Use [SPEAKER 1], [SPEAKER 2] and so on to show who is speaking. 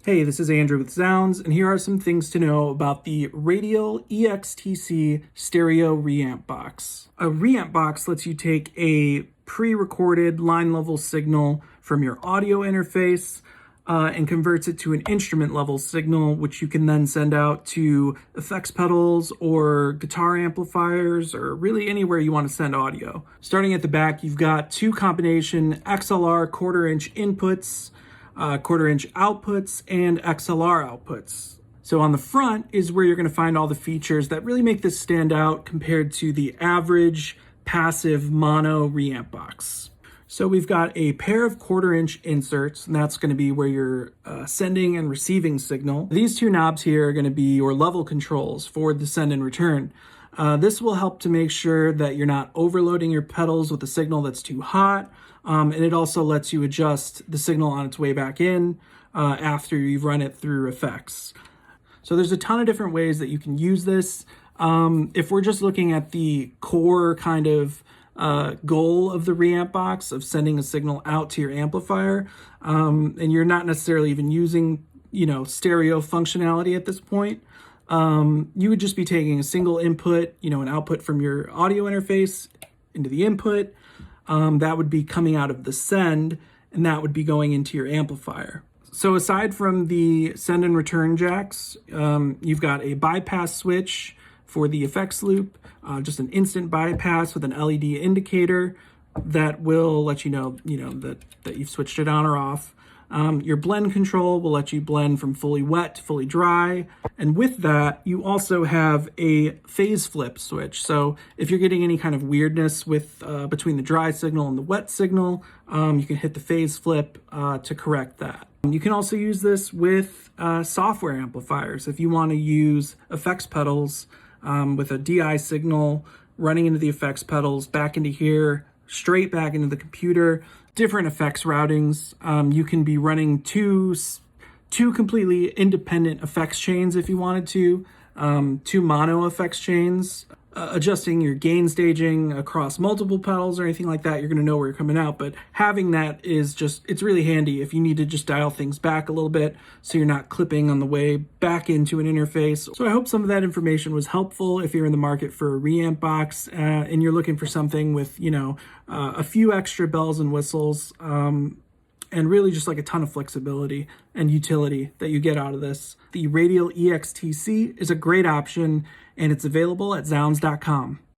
[SPEAKER 1] Hey, this is Andrew with Zounds, and here are some things to know about the Radial EXTC Stereo Reamp Box. A reamp box lets you take a pre-recorded line-level signal from your audio interface and converts it to an instrument-level signal, which you can then send out to effects pedals or guitar amplifiers or really anywhere you want to send audio. Starting at the back, you've got two combination XLR quarter-inch inputs, quarter-inch outputs, and XLR outputs. So on the front is where you're going to find all the features that really make this stand out compared to the average passive mono reamp box. So we've got a pair of quarter-inch inserts, and that's going to be where you're sending and receiving signal. These two knobs here are going to be your level controls for the send and return. This will help to make sure that you're not overloading your pedals with a signal that's too hot, and it also lets you adjust the signal on its way back in after you've run it through effects. So there's a ton of different ways that you can use this. If we're just looking at the core kind of goal of the reamp box of sending a signal out to your amplifier, and you're not necessarily even using, stereo functionality at this point, you would just be taking a single input, an output from your audio interface into the input. That would be coming out of the send, and that would be going into your amplifier. So aside from the send and return jacks, you've got a bypass switch for the effects loop, just an instant bypass with an LED indicator that will let you know, that you've switched it on or off. Your blend control will let you blend from fully wet to fully dry. And with that, you also have a phase flip switch. So if you're getting any kind of weirdness with between the dry signal and the wet signal, you can hit the phase flip to correct that. You can also use this with software amplifiers. If you want to use effects pedals with a DI signal running into the effects pedals, back into here, straight back into the computer, different effects routings. You can be running two completely independent effects chains if you wanted to, two mono effects chains, adjusting your gain staging across multiple pedals or anything like that. You're going to know where you're coming out, but having that is it's really handy if you need to just dial things back a little bit so you're not clipping on the way back into an interface. So I hope some of that information was helpful if you're in the market for a reamp box and you're looking for something with, a few extra bells and whistles, and really just like a ton of flexibility and utility that you get out of this. The Radial EXTC is a great option, and it's available at Zounds.com.